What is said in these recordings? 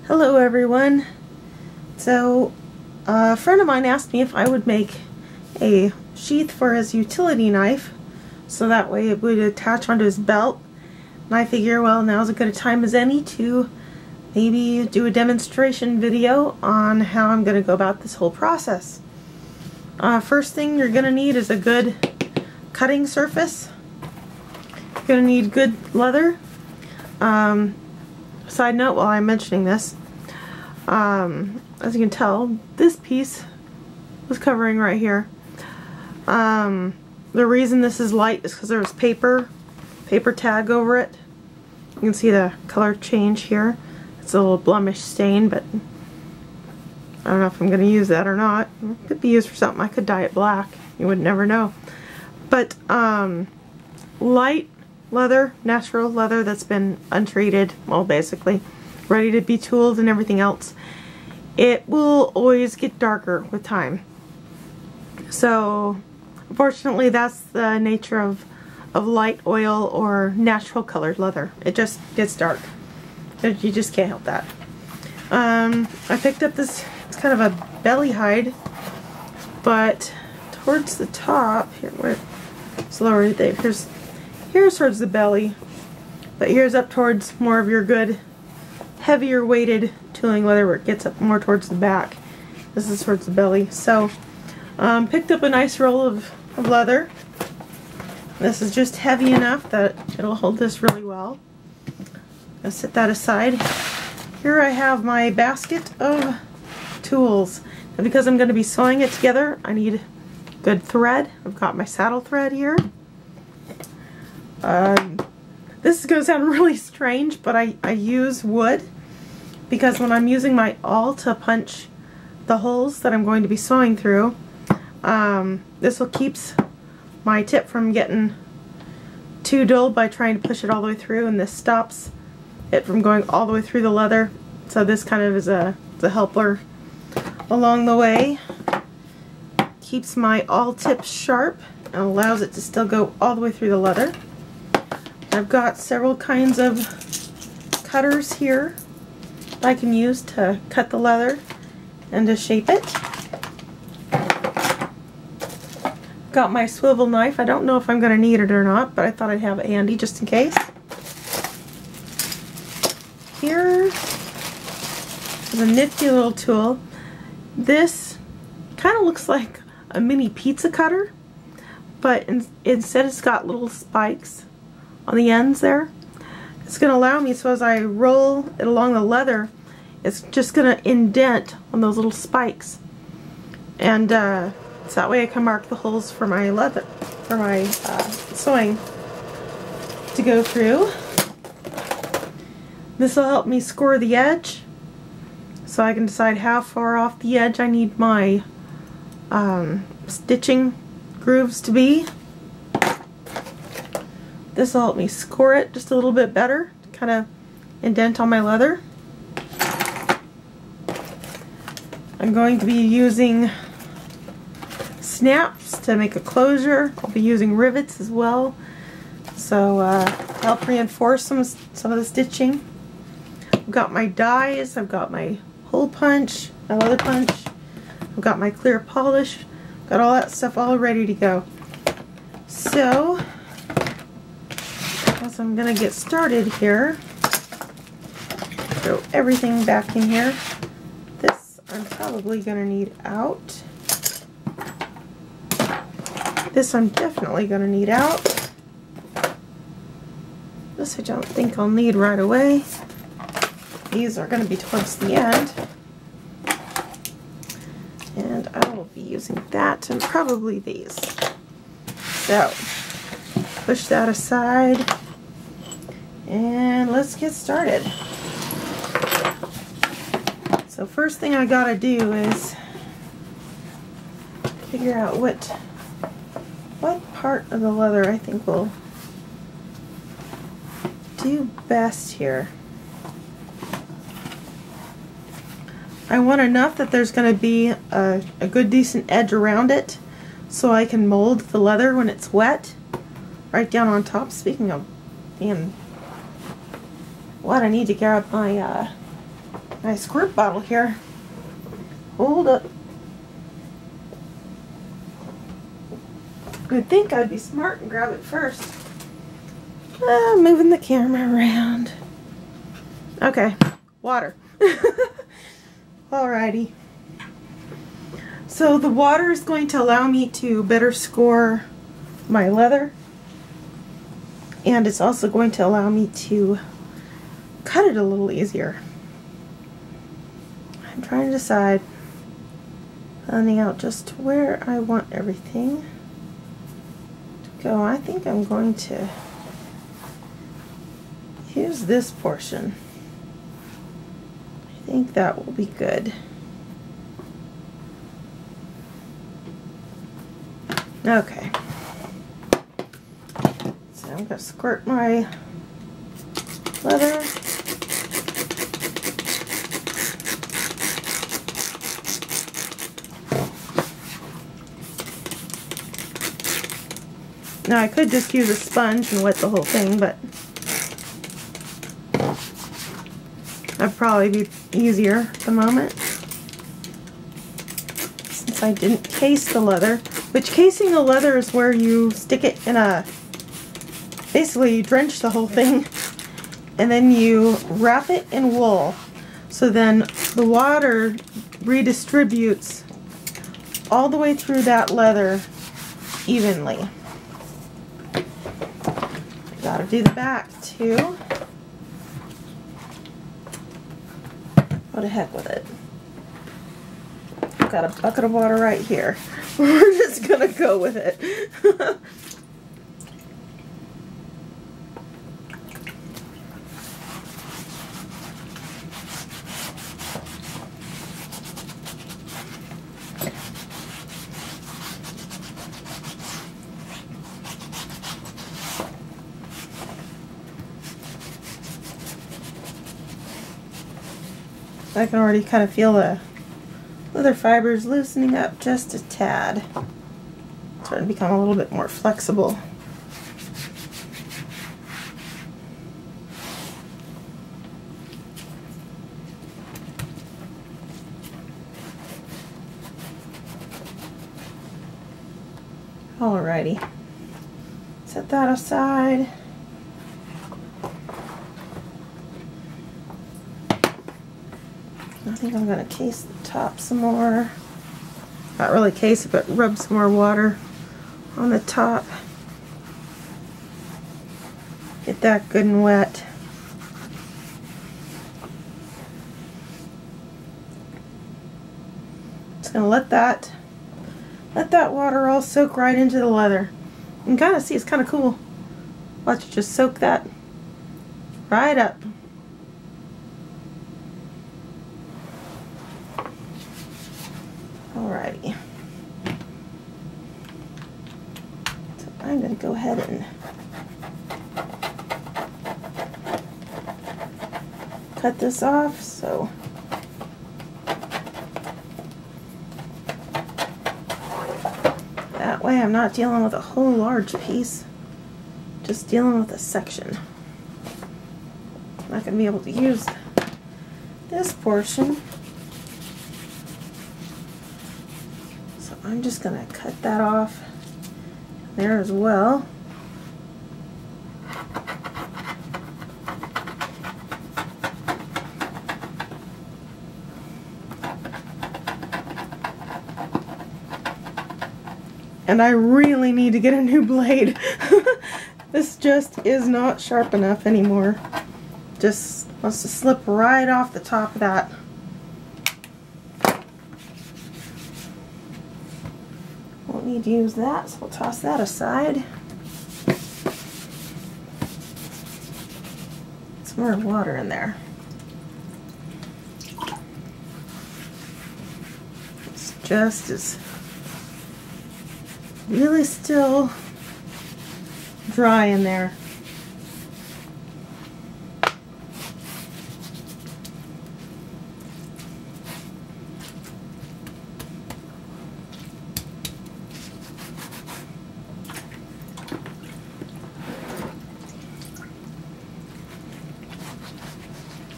Hello everyone. So a friend of mine asked me if I would make a sheath for his utility knife so that way it would attach onto his belt, and I figure, well, now's as good a time as any to maybe do a demonstration video on how I'm going to go about this whole process. First thing you're going to need is a good cutting surface. You're going to need good leather. Side note while I'm mentioning this, as you can tell, this piece was covering right here. The reason this is light is because there was paper tag over it. You can see the color change here. It's a little blemish stain, but I don't know if I'm going to use that or not. It could be used for something. I could dye it black. You would never know. But light leather, natural leather that's been untreated, well, basically ready to be tooled and everything else, it will always get darker with time. So unfortunately that's the nature of light oil or natural colored leather. It just gets dark. You just can't help that. I picked up this, it's kind of a belly hide, but towards the top here, where it's lower there, here's towards the belly, but here's up towards more of your good heavier weighted tooling leather where it gets up more towards the back. This is towards the belly. So picked up a nice roll of leather. This is just heavy enough that it'll hold this really well. I'll set that aside. Here I have my basket of tools. And because I'm going to be sewing it together, I need good thread. I've got my saddle thread here. This is going to sound really strange, but I use wood because when I'm using my awl to punch the holes that I'm going to be sewing through, this will keeps my tip from getting too dull by trying to push it all the way through, and this stops it from going all the way through the leather. So this kind of is a helper along the way. Keeps my awl tip sharp and allows it to still go all the way through the leather. I've got several kinds of cutters here that I can use to cut the leather and to shape it. Got my swivel knife. I don't know if I'm going to need it or not, but I thought I'd have it handy just in case. Here is a nifty little tool. This kind of looks like a mini pizza cutter, but instead it's got little spikes on the ends there. It's going to allow me, so as I roll it along the leather, it's just going to indent on those little spikes, and so that way I can mark the holes for my leather, for my sewing to go through. This will help me score the edge, so I can decide how far off the edge I need my stitching grooves to be. This will help me score it just a little bit better, kind of indent on my leather. I'm going to be using snaps to make a closure. I'll be using rivets as well, so help reinforce some of the stitching. I've got my dies, I've got my hole punch, my leather punch, I've got my clear polish, got all that stuff all ready to go. So as I'm going to get started here, throw everything back in here. This I'm probably going to need out. This I'm definitely going to need out. This I don't think I'll need right away. These are going to be towards the end. And I will be using that and probably these. So, push that aside. And let's get started. So first thing I gotta do is figure out what part of the leather I think will do best here. I want enough that there's going to be a good decent edge around it so I can mold the leather when it's wet right down on top. Speaking of being what, I need to grab my my squirt bottle here. Hold up. You'd think I'd be smart and grab it first. Moving the camera around. Okay, water. Alrighty. So the water is going to allow me to better score my leather. And it's also going to allow me to cut it a little easier. I'm trying to decide, finding out just where I want everything to go. I think I'm going to use this portion. I think that will be good. Okay. So I'm going to squirt my leather. Now I could just use a sponge and wet the whole thing, but that'd probably be easier at the moment, since I didn't case the leather. Which, casing the leather is where you stick it in a, basically you drench the whole thing and then you wrap it in wool, so then the water redistributes all the way through that leather evenly. Gotta do the back too. What the heck with it. I've got a bucket of water right here. We're just gonna go with it. I can already kind of feel the leather fibers loosening up just a tad. Starting to become a little bit more flexible. Alrighty. Set that aside. I think I'm going to case the top some more. Not really case it, but rub some more water on the top. Get that good and wet. Just going to let that water all soak right into the leather. You can kind of see it's kind of cool. Watch it just soak that right up. Alrighty. So I'm going to go ahead and cut this off, so that way I'm not dealing with a whole large piece, just dealing with a section. I'm not going to be able to use this portion. I'm just going to cut that off there as well. And I really need to get a new blade. This just is not sharp enough anymore. Just wants to slip right off the top of that. Need to use that, so we'll toss that aside. Some more water in there. It's just as really still dry in there.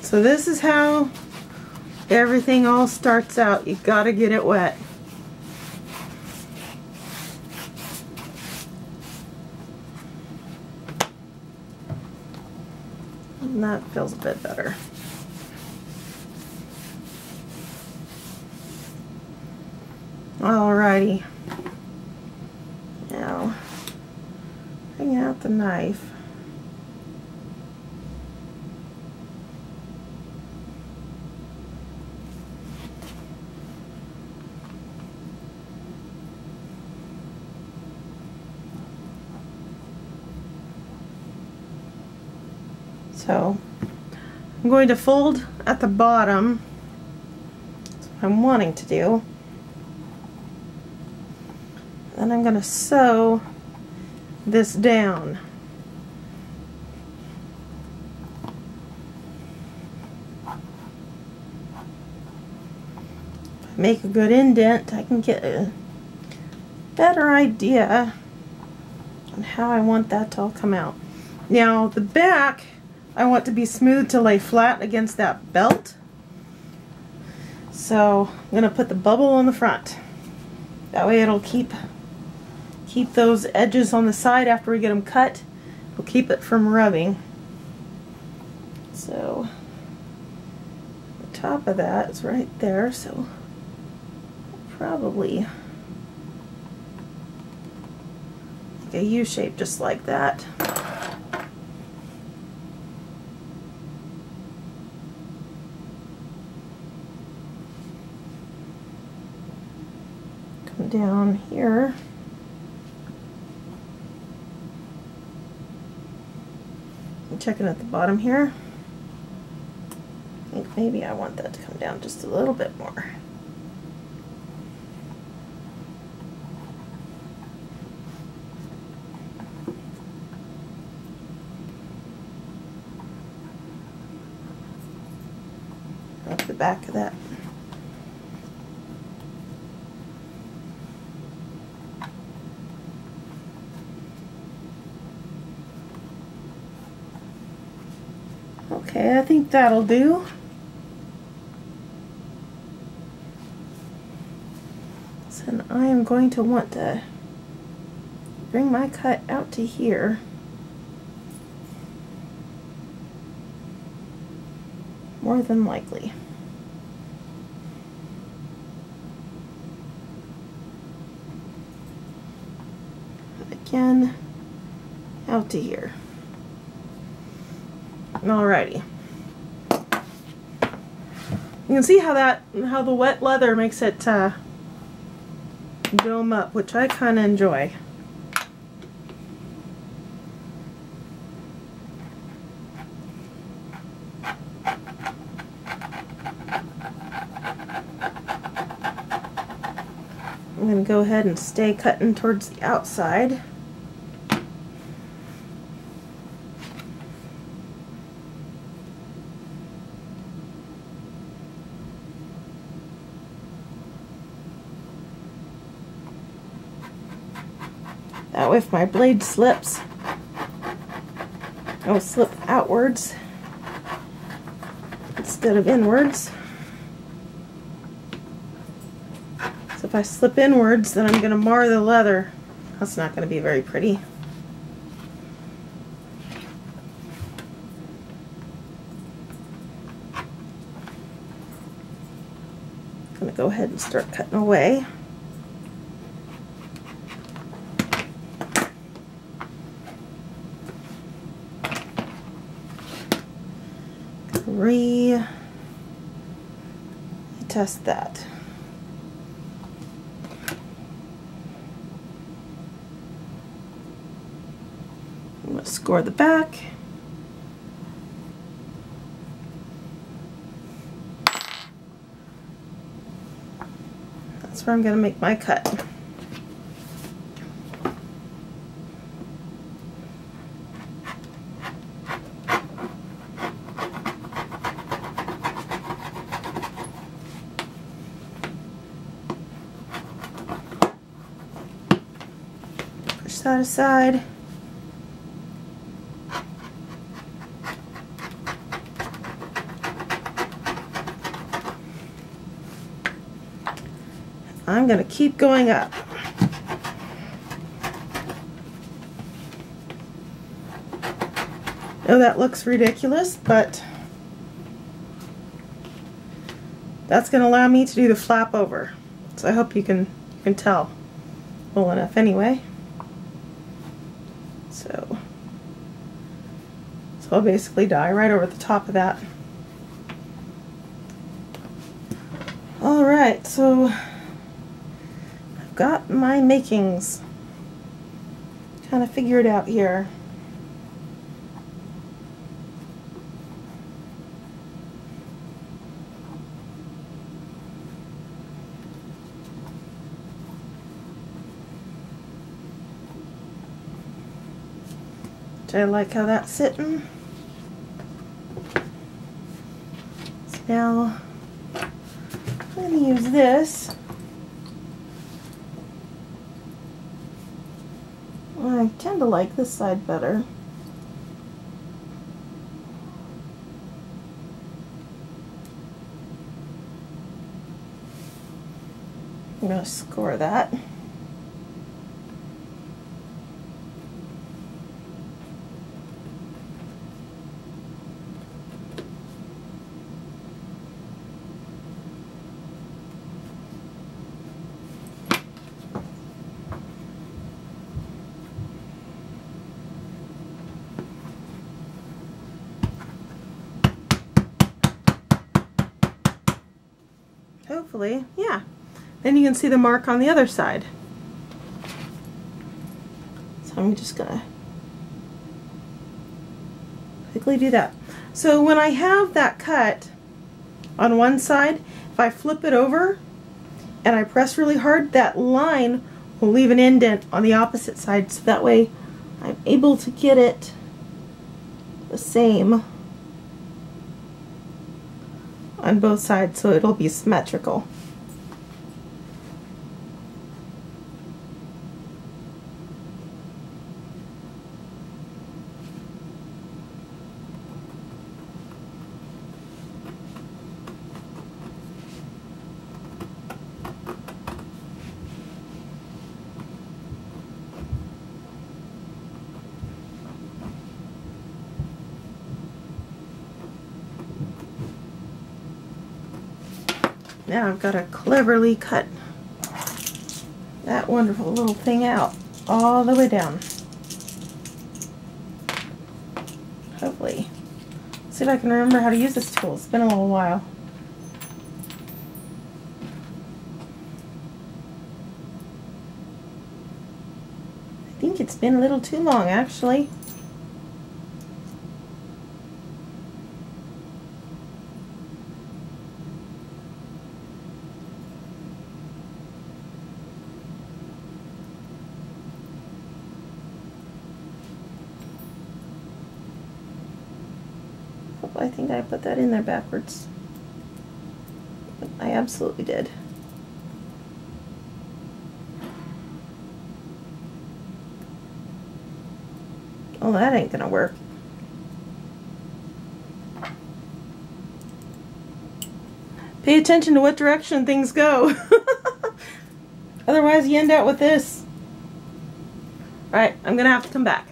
So this is how Everything all starts out, you gotta get it wet. And that feels a bit better. Alrighty. Now, bring out the knife. So I'm going to fold at the bottom. That's what I'm wanting to do. Then I'm going to sew this down. If I make a good indent, I can get a better idea on how I want that to all come out. Now the back I want to be smooth to lay flat against that belt. So I'm going to put the bubble on the front. That way it'll keep those edges on the side after we get them cut. It'll keep it from rubbing. So the top of that is right there, so I'll probably make a U shape just like that. Come down here. I'm checking at the bottom here. I think maybe I want that to come down just a little bit more. Up the back of that. Okay, I think that'll do. So then I am going to want to bring my cut out to here. More than likely. Again, out to here. Alrighty. You can see how the wet leather makes it dome up, which I kind of enjoy. I'm going to go ahead and stay cutting towards the outside. That way if my blade slips, I will slip outwards instead of inwards. So if I slip inwards, then I'm going to mar the leather. That's not going to be very pretty. I'm going to go ahead and start cutting away. Test that. I'm going to score the back. That's where I'm going to make my cut. That aside. I'm going to keep going up. Oh, that looks ridiculous, but that's going to allow me to do the flap over. So I hope you can tell well enough anyway. So I'll basically die right over the top of that. Alright, so I've got my makings kind of figured out here. I like how that's sitting. So now I'm going to use this. I tend to like this side better. I'm going to score that. Hopefully, yeah. Then you can see the mark on the other side. So I'm just gonna quickly do that. So when I have that cut on one side, if I flip it over and I press really hard, that line will leave an indent on the opposite side, so that way I'm able to get it the same on both sides, so it'll be symmetrical. Now I've got to cleverly cut that wonderful little thing out all the way down. Hopefully. See if I can remember how to use this tool. It's been a little while. I think it's been a little too long, actually. I think I put that in there backwards. I absolutely did. Oh, that ain't gonna work. Pay attention to what direction things go. Otherwise you end up with this. Alright, I'm gonna have to come back.